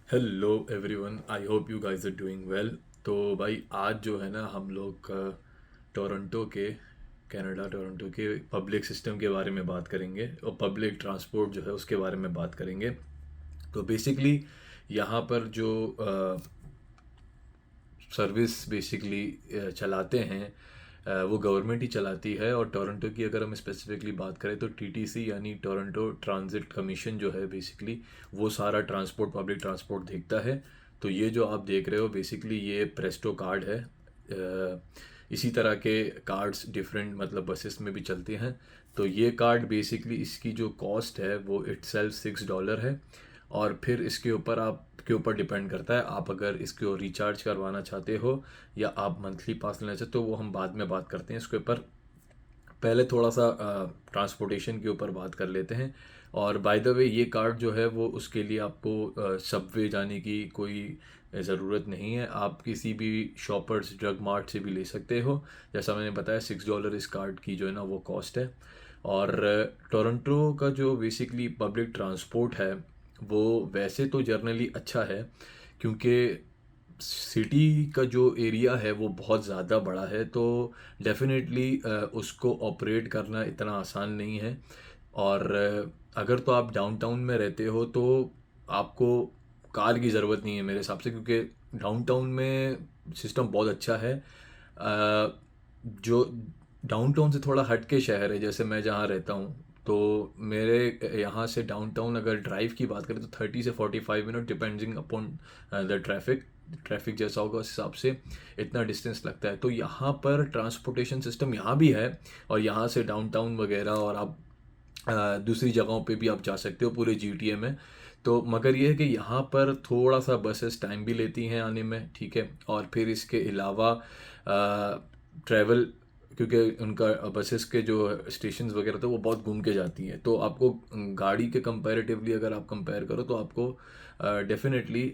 Hello everyone, I hope you guys are doing well. तो भाई आज जो है ना हम लोग टोरंटो के कनाडा टोरंटो के पब्लिक सिस्टम के बारे में बात करेंगे और पब्लिक ट्रांसपोर्ट जो है उसके बारे में बात करेंगे। तो बेसिकली यहाँ पर जो सर्विस बेसिकली चलाते हैं वो गवर्नमेंट ही चलाती है। और टोरंटो की अगर हम स्पेसिफिकली बात करें तो टीटीसी यानी टोरंटो ट्रांजिट कमीशन जो है बेसिकली वो सारा ट्रांसपोर्ट पब्लिक ट्रांसपोर्ट देखता है। तो ये जो आप देख रहे हो बेसिकली ये प्रेस्टो कार्ड है। इसी तरह के कार्ड्स डिफरेंट मतलब बसेस में भी चलते हैं। तो ये कार्ड बेसिकली इसकी जो कॉस्ट है वो इटसेल्फ $6 है। और फिर इसके ऊपर आपके ऊपर डिपेंड करता है, आप अगर इसको रिचार्ज करवाना चाहते हो या आप मंथली पास लेना चाहते हो, तो वो हम बाद में बात करते हैं इसके ऊपर। पहले थोड़ा सा ट्रांसपोर्टेशन के ऊपर बात कर लेते हैं। और बाय द वे ये कार्ड जो है वो उसके लिए आपको सबवे जाने की कोई ज़रूरत नहीं है। आप किसी भी शॉपर्स ड्रग मार्ट से भी ले सकते हो। जैसा मैंने बताया $6 इस कार्ड की जो है ना वो कॉस्ट है। और टोरंटो का जो बेसिकली पब्लिक ट्रांसपोर्ट है वो वैसे तो जर्नली अच्छा है, क्योंकि सिटी का जो एरिया है वो बहुत ज़्यादा बड़ा है। तो डेफिनेटली उसको ऑपरेट करना इतना आसान नहीं है। और अगर तो आप डाउनटाउन में रहते हो तो आपको कार की ज़रूरत नहीं है मेरे हिसाब से, क्योंकि डाउनटाउन में सिस्टम बहुत अच्छा है। जो डाउनटाउन से थोड़ा हट के शहर है, जैसे मैं जहाँ रहता हूँ, तो मेरे यहाँ से डाउनटाउन अगर ड्राइव की बात करें तो 30 से 45 minute depending upon the traffic जैसा होगा उस हिसाब से इतना डिस्टेंस लगता है। तो यहाँ पर ट्रांसपोर्टेशन सिस्टम यहाँ भी है, और यहाँ से डाउनटाउन वगैरह और आप दूसरी जगहों पे भी आप जा सकते हो पूरे जीटीए में। तो मगर ये है कि यहाँ पर थोड़ा सा बसेस टाइम भी लेती हैं आने में, ठीक है। और फिर इसके अलावा ट्रैवल, क्योंकि उनका बसेस के जो स्टेशंस वगैरह थे वो बहुत घूम के जाती हैं, तो आपको गाड़ी के कंपैरेटिवली अगर आप कंपेयर करो तो आपको डेफिनेटली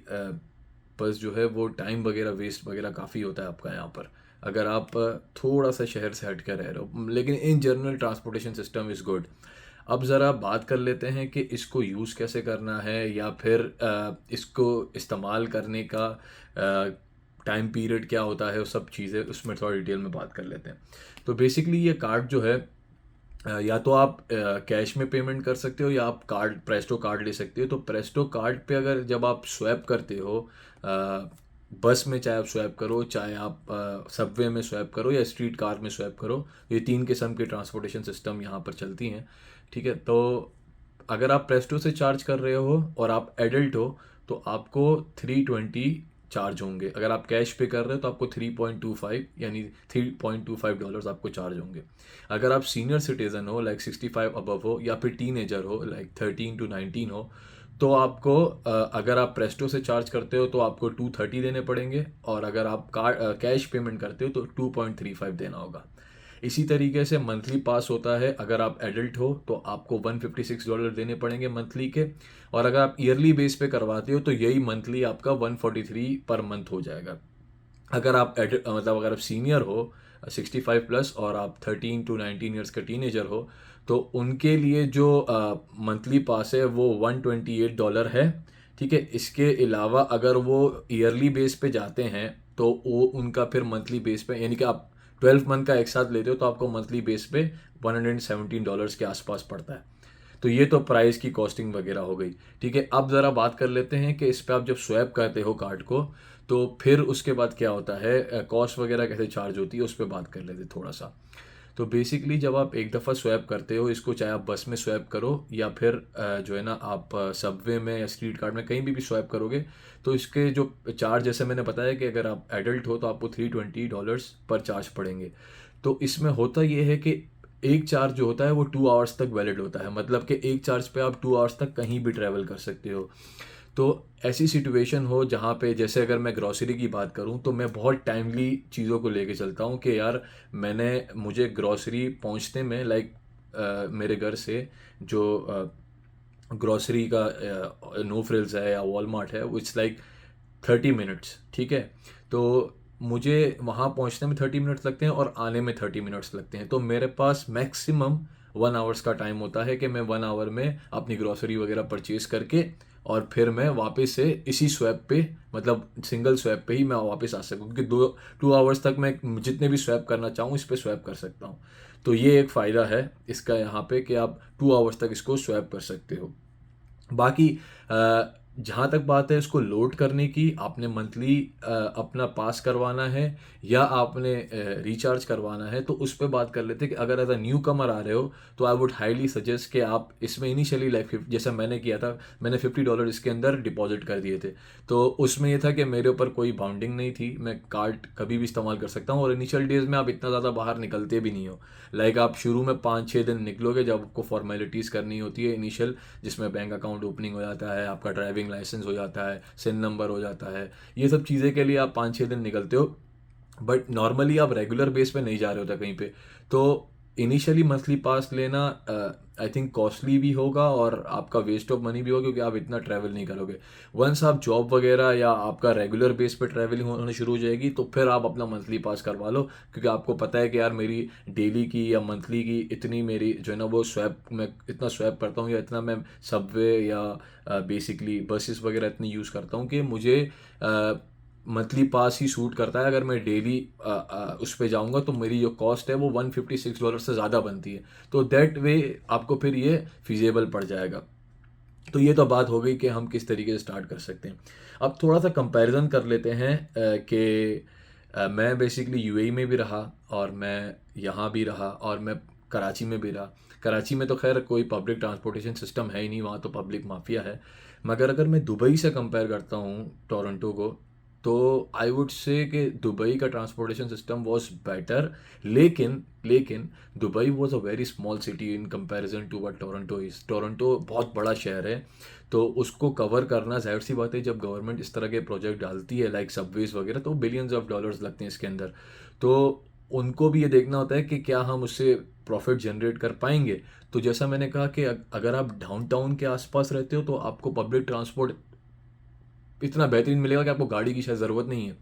बस जो है वो टाइम वगैरह वेस्ट वगैरह काफ़ी होता है आपका यहाँ पर, अगर आप थोड़ा सा शहर से हट कर रह रहे हो। लेकिन in general transportation system is good. अब ज़रा बात कर लेते हैं कि इसको यूज़ कैसे करना है, या फिर इसको इस्तेमाल करने का टाइम पीरियड क्या होता है, वो सब चीज़ें उसमें थोड़ा डिटेल में बात कर लेते हैं। तो बेसिकली ये कार्ड जो है या तो आप कैश में पेमेंट कर सकते हो या आप कार्ड प्रेस्टो कार्ड ले सकते हो। तो प्रेस्टो कार्ड पे अगर जब आप स्वैप करते हो बस में, चाहे आप स्वैप करो चाहे आप सबवे में स्वैप करो या स्ट्रीट कार में स्वैप करो, ये तीन किस्म के ट्रांसपोर्टेशन सिस्टम यहाँ पर चलती हैं, ठीक है। तो अगर आप प्रेस्टो से चार्ज कर रहे हो और आप एडल्ट हो तो आपको 320 चार्ज होंगे। अगर आप कैश पे कर रहे हो तो आपको 3.25 यानी $3.25 आपको चार्ज होंगे। अगर आप सीनियर सिटीज़न हो लाइक 65 अबव हो, या फिर टीनेजर हो लाइक 13 to 19 हो, तो आपको अगर आप प्रेस्टो से चार्ज करते हो तो आपको 230 देने पड़ेंगे, और अगर आप कैश पेमेंट करते हो तो 2.35 देना होगा। इसी तरीके से मंथली पास होता है, अगर आप एडल्ट हो तो आपको $156 देने पड़ेंगे मंथली के, और अगर आप ईयरली बेस पे करवाते हो तो यही मंथली आपका 143 पर मंथ हो जाएगा। अगर आप मतलब अगर आप सीनियर हो 65 प्लस और आप 13 to 19 ईयर्स का टीनेजर हो, तो उनके लिए जो मंथली पास है वो $128 है, ठीक है। इसके अलावा अगर वो ईयरली बेस पे जाते हैं तो वो उनका फिर मंथली बेस पे, यानी कि आप 12 मंथ का एक साथ लेते हो तो आपको मंथली बेस पे $117 के आसपास पड़ता है। तो ये तो प्राइस की कॉस्टिंग वगैरह हो गई, ठीक है। अब ज़रा बात कर लेते हैं कि इस पर आप जब स्वैप करते हो कार्ड को तो फिर उसके बाद क्या होता है, कॉस्ट वगैरह कैसे चार्ज होती है उस पर बात कर लेते हैं थोड़ा सा। तो बेसिकली जब आप एक दफ़ा स्वैप करते हो इसको, चाहे आप बस में स्वैप करो या फिर जो है ना आप सबवे में या स्ट्रीट कार्ड में कहीं भी स्वैप करोगे, तो इसके जो चार्ज, जैसे मैंने बताया कि अगर आप एडल्ट हो तो आपको $320 पर चार्ज पड़ेंगे। तो इसमें होता ये है कि एक चार्ज जो होता है वो 2 आवर्स तक वैलिड होता है, मतलब कि एक चार्ज पे आप 2 आवर्स तक कहीं भी ट्रैवल कर सकते हो। तो ऐसी सिचुएशन हो जहाँ पे, जैसे अगर मैं ग्रॉसरी की बात करूँ तो मैं बहुत टाइमली चीज़ों को लेके चलता हूँ कि यार मुझे ग्रॉसरी पहुँचने में लाइक मेरे घर से जो ग्रॉसरी का नो फ्रिल्स है या वॉलमार्ट है, इट्स लाइक 30 मिनट्स, ठीक है। तो मुझे वहाँ पहुँचने में 30 मिनट्स लगते हैं और आने में 30 मिनट्स लगते हैं। तो मेरे पास मैक्सिमम 1 आवर्स का टाइम होता है कि मैं 1 आवर में अपनी ग्रॉसरी वगैरह परचेज़ करके और फिर मैं वापस से इसी स्वैप पे, मतलब सिंगल स्वैप पे ही मैं वापस आ सकूँ, क्योंकि 2 आवर्स तक मैं जितने भी स्वैप करना चाहूँ इस पे स्वैप कर सकता हूँ। तो ये एक फ़ायदा है इसका यहाँ पे कि आप 2 आवर्स तक इसको स्वैप कर सकते हो। बाकी जहाँ तक बात है इसको लोड करने की, आपने मंथली अपना पास करवाना है या आपने रिचार्ज करवाना है, तो उस पे बात कर लेते हैं कि अगर एज अ न्यू कमर आ रहे हो तो आई वुड हाईली सजेस्ट कि आप इसमें इनिशियली लाइक जैसा मैंने किया था, मैंने $50 इसके अंदर डिपॉजिट कर दिए थे। तो उसमें ये था कि मेरे ऊपर कोई बाउंडिंग नहीं थी, मैं कार्ड कभी भी इस्तेमाल कर सकता हूँ, और इनिशियल डेज में आप इतना ज़्यादा बाहर निकलते भी नहीं हो। लाइक आप शुरू में 5-6 दिन निकलोगे जब आपको फॉर्मेलिटीज़ करनी होती है इनिशियल, जिसमें बैंक अकाउंट ओपनिंग हो जाता है, आपका ड्राइविंग लाइसेंस हो जाता है, सिन नंबर हो जाता है, ये सब चीज़ें के लिए आप 5-6 दिन निकलते हो। बट नॉर्मली आप रेगुलर बेस पे नहीं जा रहे होते कहीं पे, तो इनिशियली मंथली पास लेना आई थिंक कॉस्टली भी होगा और आपका वेस्ट ऑफ मनी भी होगा, क्योंकि आप इतना ट्रैवल नहीं करोगे। वंस आप जॉब वगैरह या आपका रेगुलर बेस पे ट्रैवलिंग होना शुरू हो जाएगी तो फिर आप अपना मंथली पास करवा लो, क्योंकि आपको पता है कि यार मेरी डेली की या मंथली की इतनी मेरी जो है ना वो स्वैप, मैं इतना स्वैप करता हूँ या इतना मैं सबवे या बेसिकली बसेस वगैरह इतनी यूज़ करता हूँ कि मुझे मंथली पास ही सूट करता है। अगर मैं डेली उस पे जाऊंगा तो मेरी जो कॉस्ट है वो $156 से ज़्यादा बनती है, तो दैट वे आपको फिर ये फिजेबल पड़ जाएगा। तो ये तो बात हो गई कि हम किस तरीके से स्टार्ट कर सकते हैं। अब थोड़ा सा कंपैरिजन कर लेते हैं कि मैं बेसिकली यूएई में भी रहा और मैं यहाँ भी रहा और मैं कराची में भी रहा। कराची में तो खैर कोई पब्लिक ट्रांसपोर्टेशन सिस्टम है ही नहीं, वहाँ तो पब्लिक माफिया है। मगर अगर मैं दुबई से कंपेयर करता हूँ टोरंटो को, तो आई वुड से कि दुबई का ट्रांसपोर्टेशन सिस्टम वॉज बेटर। लेकिन लेकिन Dubai was a very small city in comparison to what Toronto is. Toronto बहुत बड़ा शहर है, तो उसको कवर करना जाहिर सी बात है, जब गवर्नमेंट इस तरह के प्रोजेक्ट डालती है लाइक सबवेज वगैरह, तो बिलियंस ऑफ डॉलर्स लगते हैं इसके अंदर। तो उनको भी ये देखना होता है कि क्या हम उससे प्रॉफिट जनरेट कर पाएंगे। तो जैसा मैंने कहा कि अगर आप डाउनटाउन के आसपास रहते हो तो आपको पब्लिक ट्रांसपोर्ट इतना बेहतरीन मिलेगा कि आपको गाड़ी की शायद ज़रूरत नहीं है,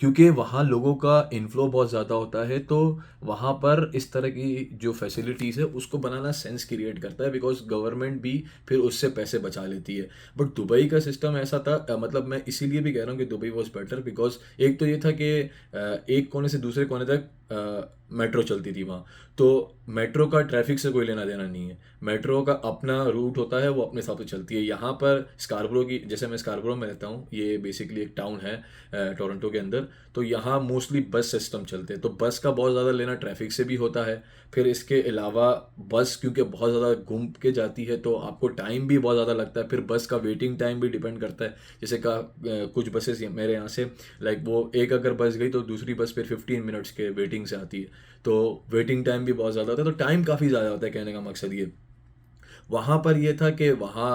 क्योंकि वहाँ लोगों का इन्फ्लो बहुत ज़्यादा होता है। तो वहाँ पर इस तरह की जो फैसिलिटीज़ है उसको बनाना सेंस क्रिएट करता है, बिकॉज गवर्नमेंट भी फिर उससे पैसे बचा लेती है। बट दुबई का सिस्टम ऐसा था, मतलब मैं इसीलिए भी कह रहा हूँ कि दुबई वॉज बेटर, बिकॉज एक तो ये था कि एक कोने से दूसरे कोने तक मेट्रो चलती थी वहाँ। तो मेट्रो का ट्रैफिक से कोई लेना देना नहीं है, मेट्रो का अपना रूट होता है, वो अपने हिसाब से चलती है। यहाँ पर स्कारब्रो की, जैसे मैं स्कारब्रो में रहता हूँ, ये बेसिकली एक टाउन है टोरंटो के अंदर, तो यहाँ मोस्टली बस सिस्टम चलते हैं, तो बस का बहुत ज़्यादा लेना ट्रैफिक से भी होता है। फिर इसके अलावा बस क्योंकि बहुत ज़्यादा घूम के जाती है तो आपको टाइम भी बहुत ज़्यादा लगता है। फिर बस का वेटिंग टाइम भी डिपेंड करता है, जैसे का कुछ बसेस मेरे यहाँ से लाइक वो एक अगर बस गई तो दूसरी बस फिर 15 मिनट्स के वेटिंग से आती है, तो वेटिंग टाइम भी बहुत ज़्यादा होता है, तो टाइम काफ़ी ज़्यादा होता है। कहने का मकसद ये, वहाँ पर ये था कि वहाँ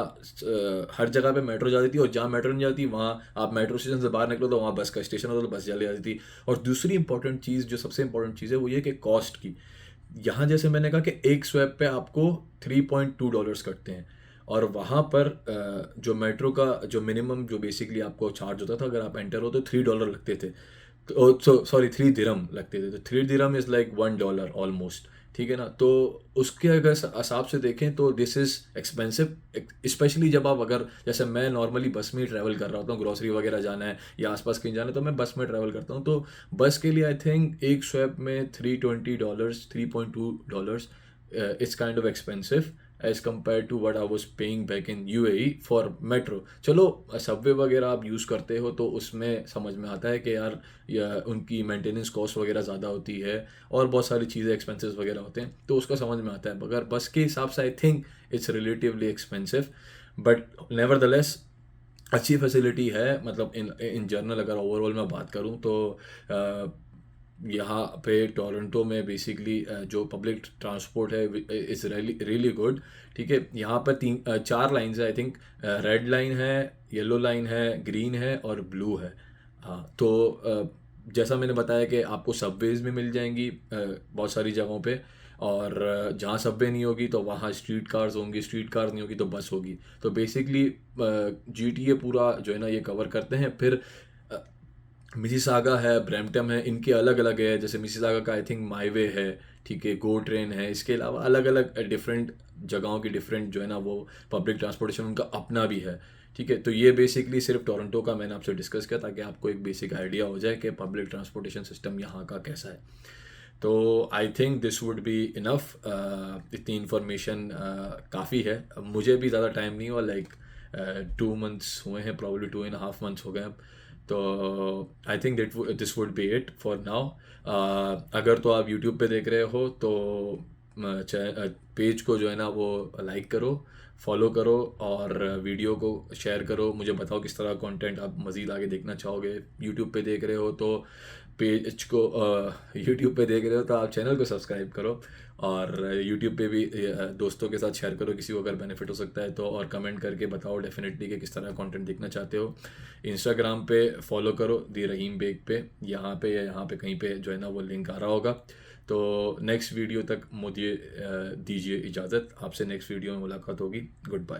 हर जगह पे मेट्रो जाती थी, और जहाँ मेट्रो नहीं जाती वहाँ आप मेट्रो स्टेशन से बाहर निकलो तो वहाँ बस का स्टेशन होता, तो बस चली जाती थी। और दूसरी इंपॉर्टेंट चीज़, जो सबसे इंपॉर्टेंट चीज़ है, वो ये कि कॉस्ट की। यहाँ जैसे मैंने कहा कि एक स्वैप पे आपको $3.2 कटते हैं, और वहाँ पर जो मेट्रो का जो मिनिमम जो बेसिकली आपको चार्ज होता था अगर आप एंटर हो तो $3 लगते थे। तो सॉरी 3 दिरहम लगते थे, तो 3 दिरहम इज़ लाइक $1 ऑलमोस्ट। ठीक है ना, तो उसके अगर हिसाब से देखें तो दिस इज़ एक्सपेंसिव, स्पेशली जब आप, अगर जैसे मैं नॉर्मली बस में ही ट्रैवल कर रहा होता हूँ, ग्रॉसरी वगैरह जाना है या आसपास कहीं जाना है तो मैं बस में ट्रैवल करता हूँ। तो बस के लिए आई थिंक एक स्वैप में $320, $3.2 it's kind of expensive as compare to what I was paying back in UAE for metro. चलो सबवे वगैरह आप यूज़ करते हो तो उसमें समझ में आता है कि यार या उनकी मेंटेनेंस कॉस्ट वगैरह ज़्यादा होती है और बहुत सारी चीज़ें एक्सपेंसेस वगैरह होते हैं, तो उसका समझ में आता है। मगर बस के हिसाब से I think it's relatively expensive, but nevertheless अच्छी फैसिलिटी है। मतलब इन जनरल अगर ओवरऑल मैं बात करूँ तो यहाँ पे टोरंटो में बेसिकली जो पब्लिक ट्रांसपोर्ट है इज़ रियली गुड। ठीक है, यहाँ पर 4 लाइन्स है आई थिंक, रेड लाइन है, येलो लाइन है, ग्रीन है और ब्लू है। हाँ, तो जैसा मैंने बताया कि आपको सबवेज भी मिल जाएंगी बहुत सारी जगहों पे, और जहाँ सबवे नहीं होगी तो वहाँ स्ट्रीट कार्स होंगी, स्ट्रीट कार नहीं होगी तो बस होगी। तो बेसिकली जीटीए पूरा जो है ना ये कवर करते हैं। फिर मिसिसागा है, ब्रैम्पटन है, इनके अलग अलग है। जैसे मिसिसागा का आई थिंक माईवे है, ठीक है, गो ट्रेन है। इसके अलावा अलग अलग डिफरेंट जगहों की डिफरेंट जो है ना वो पब्लिक ट्रांसपोर्टेशन उनका अपना भी है, ठीक है। तो ये बेसिकली सिर्फ टोरंटो का मैंने आपसे डिस्कस किया ताकि आपको एक बेसिक आइडिया हो जाए कि पब्लिक ट्रांसपोर्टेशन सिस्टम यहाँ का कैसा है। तो I think this would be enough. इतनी इन्फॉर्मेशन काफ़ी है। अब मुझे भी ज़्यादा टाइम नहीं हुआ, लाइक 2 मंथ्स हुए हैं, प्रॉब्ली 2.5 मंथ्स हो गए अब। तो I think this would be it for now. अगर तो आप यूट्यूब पे देख रहे हो तो पेज को जो है ना वो लाइक करो, फॉलो करो, और वीडियो को शेयर करो। मुझे बताओ किस तरह कंटेंट आप मज़ीद आगे देखना चाहोगे। यूट्यूब पे देख रहे हो तो पेज को यूट्यूब पे देख रहे हो तो आप चैनल को सब्सक्राइब करो, और यूट्यूब पे भी दोस्तों के साथ शेयर करो किसी को अगर बेनिफिट हो सकता है तो। और कमेंट करके बताओ डेफिनेटली कि किस तरह कंटेंट देखना चाहते हो। इंस्टाग्राम पे फॉलो करो दी रहीम बेग पे, यहाँ पे या यहाँ पे कहीं पे जो है ना वो लिंक आ रहा होगा। तो नेक्स्ट वीडियो तक मुझे दीजिए इजाज़त। आपसे नेक्स्ट वीडियो में मुलाकात होगी। Good bye.